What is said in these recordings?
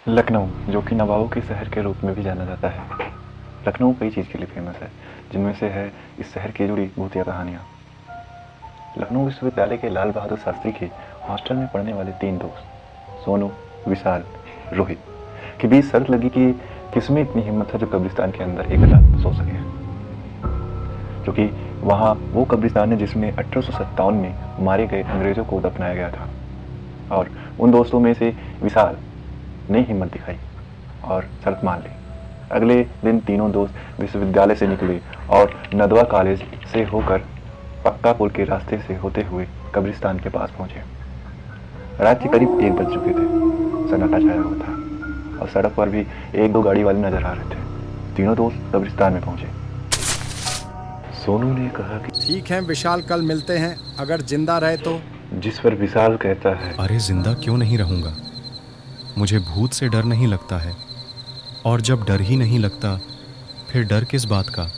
लखनऊ, जो कि नवाबों के शहर के रूप में भी जाना जाता है। लखनऊ कई चीज़ के लिए फेमस है, जिनमें से है इस शहर की जुड़ी भूतिया कहानियाँ। लखनऊ विश्वविद्यालय के लाल बहादुर शास्त्री के हॉस्टल में पढ़ने वाले 3 दोस्त सोनू, विशाल, रोहित के बीच शर्त लगी कि किसमें इतनी हिम्मत है जो कब्रिस्तान के अंदर एक रात सो सके, क्योंकि वहाँ वो कब्रिस्तान है जिसमें 1857 में मारे गए अंग्रेज़ों को दफनाया गया था। और उन दोस्तों में से विशाल ने हिम्मत दिखाई और शर्त मान ली। अगले दिन तीनों दोस्त विश्वविद्यालय से निकले और नदवा कॉलेज से होकर पक्का पुल के रास्ते से होते हुए कब्रिस्तान के पास पहुंचे। रात के करीब 1 बज चुके थे। सन्नाटा छाया हुआ था और सड़क पर भी 1-2 गाड़ी वाले नजर आ रहे थे। तीनों दोस्त कब्रिस्तान में पहुंचे। सोनू ने कहा कि ठीक है विशाल, कल मिलते हैं, अगर जिंदा रहे तो। जिस पर विशाल कहता है, अरे जिंदा क्यों नहीं रहूंगा, मुझे भूत से डर नहीं लगता है, और जब डर ही नहीं लगता फिर डर किस बात का।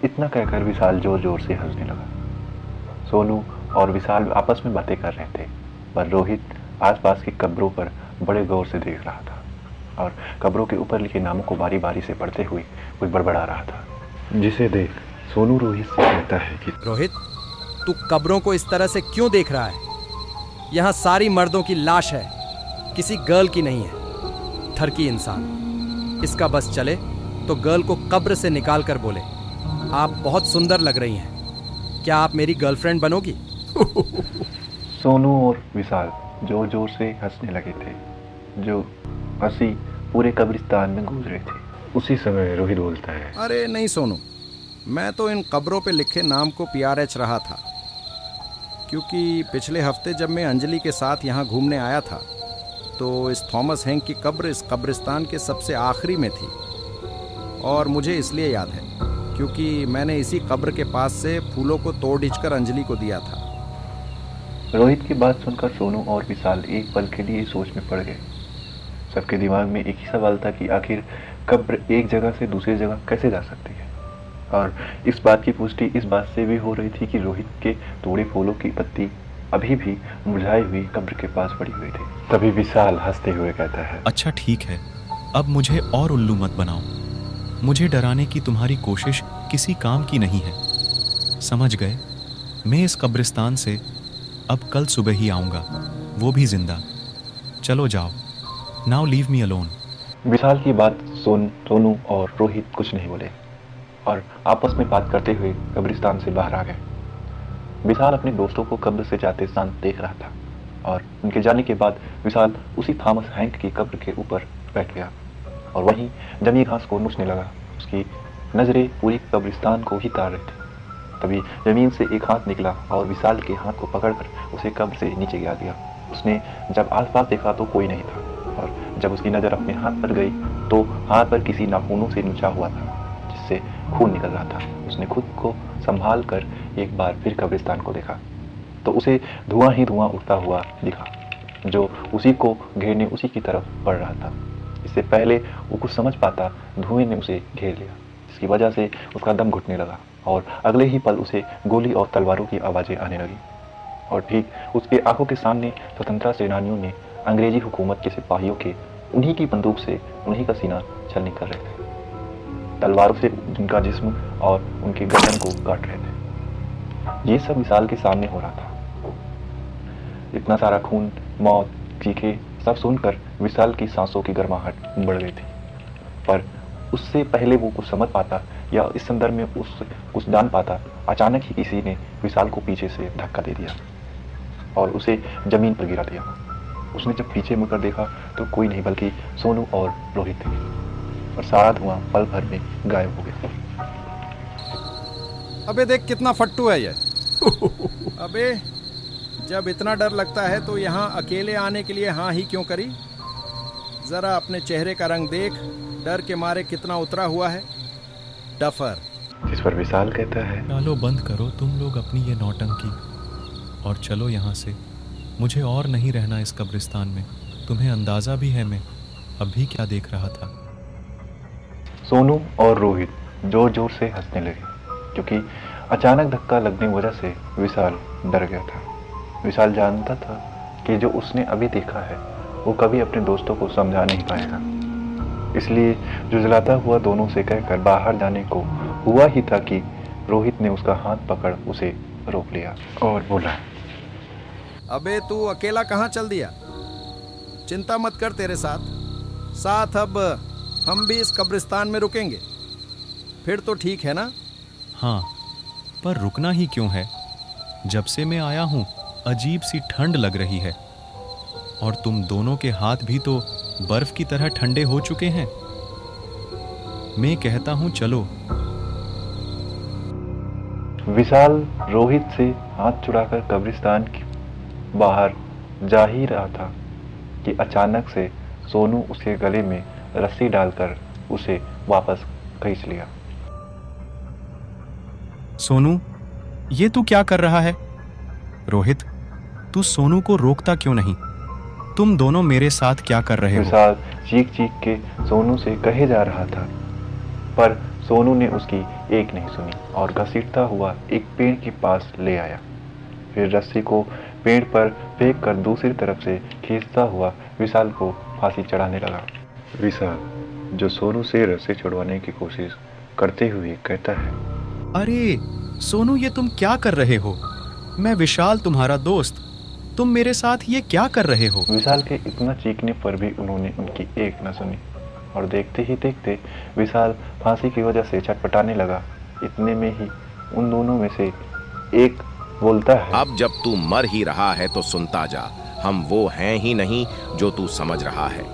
इतना कहकर विशाल जोर जोर से हंसने लगा। सोनू और विशाल आपस में बातें कर रहे थे, पर रोहित आसपास की कब्रों पर बड़े गौर से देख रहा था और कब्रों के ऊपर लिखे नामों को बारी बारी से पढ़ते हुए कुछ बड़बड़ा रहा था। जिसे देख सोनू रोहित से कहता है कि रोहित, तू कब्रों को इस तरह से क्यों देख रहा है? यहाँ सारी मर्दों की लाश है, किसी गर्ल की नहीं है। ठरकी इंसान, इसका बस चले तो गर्ल को कब्र से निकाल कर बोले, आप बहुत सुंदर लग रही हैं, क्या आप मेरी गर्लफ्रेंड बनोगी? सोनू और विशाल जोर जोर से हंसने लगे थे, जो हंसी पूरे कब्रिस्तान में गूंज रही थी। उसी समय रोहित बोलता है, अरे नहीं सोनू, मैं तो इन कब्रों पे लिखे नाम को PRH रहा था, क्योंकि पिछले हफ्ते जब मैं अंजलि के साथ यहाँ घूमने आया था तो इस थॉमस हैंक की कब्र इस कब्रिस्तान के सबसे आखिरी में थी। और मुझे इसलिए याद है क्योंकि मैंने इसी कब्र के पास से फूलों को तोड़ खींचकर अंजलि को दिया था। रोहित की बात सुनकर सोनू और विशाल एक पल के लिए सोच में पड़ गए। सबके दिमाग में एक ही सवाल था कि आखिर कब्र एक जगह से दूसरी जगह कैसे जा सकती है। और इस बात की पुष्टि इस बात से भी हो रही थी कि रोहित के तोड़े फूलों की पत्ती अभी भी मुरझाई हुई कब्र के पास पड़ी हुई थी। तभी विशाल हंसते हुए कहता है, अच्छा ठीक है, अब मुझे और उल्लू मत बनाओ, मुझे डराने की तुम्हारी कोशिश किसी काम की नहीं है। समझ गए, मैं इस कब्रिस्तान से अब कल सुबह ही आऊँगा, वो भी जिंदा। चलो जाओ, नाउ लीव मी अलोन। विशाल की बात सोनू और रोहित कुछ नहीं बोले और आपस में बात करते हुए कब्रिस्तान से बाहर आ गए। विशाल अपने दोस्तों को कब्र से जाते शांत देख रहा था और उनके जाने के बाद विशाल उसी थॉमस हैंक की कब्र के ऊपर बैठ गया और वहीं जमी घास को नोचने लगा। उसकी नज़रें पूरी कब्रिस्तान को ही ताड़ रही थी। तभी जमीन से एक हाथ निकला और विशाल के हाथ को पकड़कर उसे कब्र से नीचे गिरा दिया। उसने जब आसपास देखा तो कोई नहीं था और जब उसकी नज़र अपने हाथ पर गई तो हाथ पर किसी नाखूनों से नुचा हुआ था, जिससे खून निकल रहा था। उसने खुद को संभाल कर एक बार फिर कब्रिस्तान को देखा तो उसे धुआं ही धुआं उठता हुआ दिखा, जो उसी को घेरने उसी की तरफ बढ़ रहा था। इससे पहले वो कुछ समझ पाता, धुएं ने उसे घेर लिया, जिसकी वजह से उसका दम घुटने लगा और अगले ही पल उसे गोली और तलवारों की आवाज़ें आने लगी। और ठीक उसके आंखों के सामने स्वतंत्रता सेनानियों ने अंग्रेजी हुकूमत के सिपाहियों के उन्हीं की बंदूक से उन्हीं का सीना छलनी कर रहे थे, तलवारों से उनका जिस्म और उनके गर्दन को काट रहे थे। ये सब विशाल के सामने हो रहा था। इतना सारा खून, मौत, चीखे सब सुनकर विशाल की सांसों की गर्माहट बढ़ गई थी, पर उससे पहले वो कुछ समझ पाता या इस संदर्भ में कुछ जान पाता, अचानक ही किसी ने विशाल को पीछे से धक्का दे दिया और उसे जमीन पर गिरा दिया। उसने जब पीछे मुड़कर देखा तो कोई नहीं बल्कि सोनू और रोहित थे और सारा धुआं पल भर में गायब हो गया। अबे देख कितना फट्टू है ये। अबे जब इतना डर लगता है तो यहाँ अकेले आने के लिए हाँ ही क्यों करी? जरा अपने चेहरे का रंग देख, डर के मारे कितना उतरा हुआ है, डफर। जिस पर विशाल कहता है, डालो बंद करो तुम लोग अपनी ये नौटंकी और चलो यहाँ से, मुझे और नहीं रहना इस कब्रिस्तान में। तुम्हें अंदाज़ा भी है मैं अभी क्या देख रहा था। सोनू और रोहित जोर जोर से हंसने लगे, क्योंकि अचानक धक्का लगने की वजह से विशाल डर गया था। विशाल जानता था कि जो उसने अभी देखा है वो कभी अपने दोस्तों को समझा नहीं पाएगा। इसलिए जुझलाता हुआ दोनों से कहकर बाहर जाने को हुआ ही था कि रोहित ने उसका हाथ पकड़ उसे रोक लिया और बोला, अबे तू अकेला कहाँ चल दिया? चिंता मत कर, तेरे साथ साथ अब हम भी इस कब्रिस्तान में रुकेंगे। फिर तो ठीक है ना? हाँ, पर रुकना ही क्यों है? जब से मैं आया हूं अजीब सी ठंड लग रही है, और तुम दोनों के हाथ भी तो बर्फ की तरह ठंडे हो चुके हैं। मैं कहता हूं चलो। विशाल रोहित से हाथ छुड़ाकर कब्रिस्तान के बाहर जा ही रहा था कि अचानक से सोनू उसके गले में रस्सी डालकर उसे वापस खींच लिया। सोनू, ये तू क्या कर रहा है? रोहित, तू सोनू को रोकता क्यों नहीं? तुम दोनों मेरे साथ क्या कर रहे हो? विशाल चीख चीख के सोनू से कहे जा रहा था, पर सोनू ने उसकी एक नहीं सुनी और घसीटता हुआ एक पेड़ के पास ले आया। फिर रस्सी को पेड़ पर फेंक कर दूसरी तरफ से खींचता हुआ विशाल को फांसी चढ़ाने लगा। विशाल, जो सोनू से रस्सी छुड़वाने की कोशिश करते हुए कहता है, अरे सोनू, ये तुम क्या कर रहे हो? मैं विशाल, तुम्हारा दोस्त। तुम मेरे साथ ये क्या कर रहे हो? विशाल के इतना चीखने पर भी उन्होंने उनकी एक न सुनी और देखते ही देखते विशाल फांसी की वजह से छटपटाने लगा। इतने में ही उन दोनों में से एक बोलता है, अब जब तू मर ही रहा है तो सुनता जा, हम वो हैं ही नहीं जो तू समझ रहा है।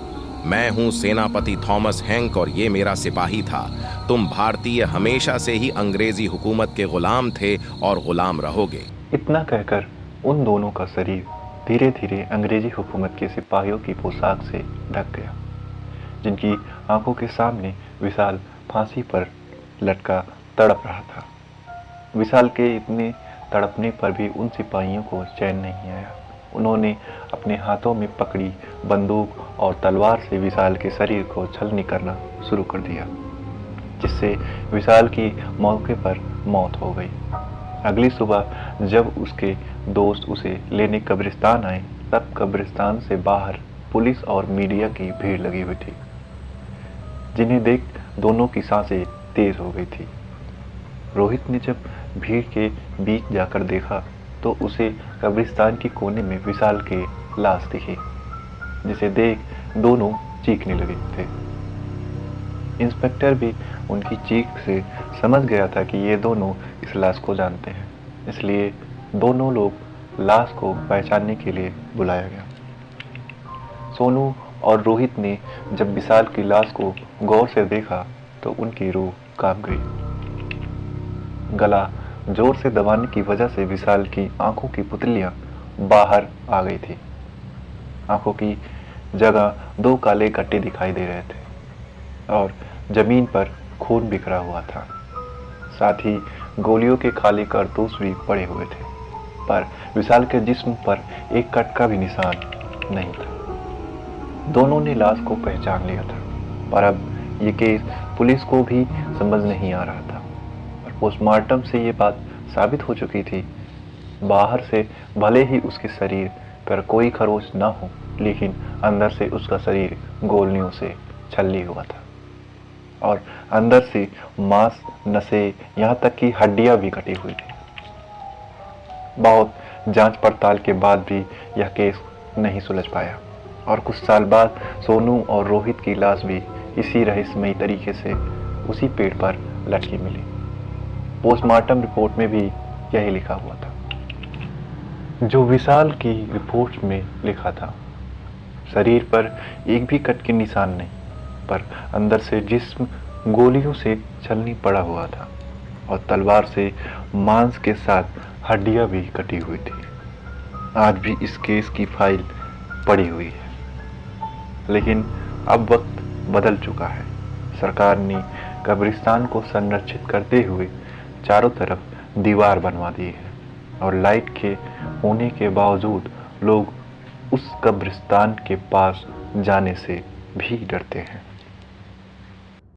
मैं हूँ सेनापति थॉमस हैंक और ये मेरा सिपाही था। तुम भारतीय हमेशा से ही अंग्रेजी हुकूमत के गुलाम थे और गुलाम रहोगे। इतना कहकर उन दोनों का शरीर धीरे धीरे अंग्रेजी हुकूमत के सिपाहियों की पोशाक से ढक गया, जिनकी आंखों के सामने विशाल फांसी पर लटका तड़प रहा था। विशाल के इतने तड़पने पर भी उन सिपाहियों को चैन नहीं आया। उन्होंने अपने हाथों में पकड़ी बंदूक और तलवार से विशाल के शरीर को छलनी करना शुरू कर दिया, जिससे विशाल की मौके पर मौत हो गई। अगली सुबह जब उसके दोस्त उसे लेने कब्रिस्तान आए, तब कब्रिस्तान से बाहर पुलिस और मीडिया की भीड़ लगी हुई थी, जिन्हें देख दोनों की सांसें तेज हो गई थी। रोहित ने जब भीड़ के बीच जाकर देखा तो उसे कब्रिस्तान की कोने में विशाल के लाश दिखी, जिसे देख दोनों चीखने लगे थे। इंस्पेक्टर भी उनकी चीख से समझ गया था कि ये दोनों इस लाश को जानते हैं, इसलिए दोनों लोग लाश को पहचानने के लिए बुलाया गया। सोनू और रोहित ने जब विशाल की लाश को गौर से देखा तो उनकी रूह कांप गई। गला जोर से दबाने की वजह से विशाल की आंखों की पुतलियां बाहर आ गई थी। आंखों की जगह दो काले गट्टे दिखाई दे रहे थे और जमीन पर खून बिखरा हुआ था। साथ ही गोलियों के खाली कारतूस भी पड़े हुए थे, पर विशाल के जिस्म पर एक कट का भी निशान नहीं था। दोनों ने लाश को पहचान लिया था, पर अब ये केस पुलिस को भी समझ नहीं आ रहा था। और पोस्टमार्टम से ये बात साबित हो चुकी थी, बाहर से भले ही उसके शरीर पर कोई खरोच ना हो, लेकिन अंदर से उसका शरीर गोलियों से छल्ली हुआ था और अंदर से मांस, नसें, यहाँ तक कि हड्डियां भी कटी हुई थी। बहुत जांच पड़ताल के बाद भी यह केस नहीं सुलझ पाया और कुछ साल बाद सोनू और रोहित की लाश भी इसी रहस्यमयी तरीके से उसी पेड़ पर लटकी मिली। पोस्टमार्टम रिपोर्ट में भी यही लिखा हुआ था जो विशाल की रिपोर्ट में लिखा था। शरीर पर एक भी कट के निशान नहीं, पर अंदर से जिस्म गोलियों से छलनी पड़ा हुआ था और तलवार से मांस के साथ हड्डियां भी कटी हुई थी। आज भी इस केस की फाइल पड़ी हुई है, लेकिन अब वक्त बदल चुका है। सरकार ने कब्रिस्तान को संरक्षित करते हुए चारों तरफ दीवार बनवा दी है और लाइट के होने के बावजूद लोग उस कब्रिस्तान के पास जाने से भी डरते हैं।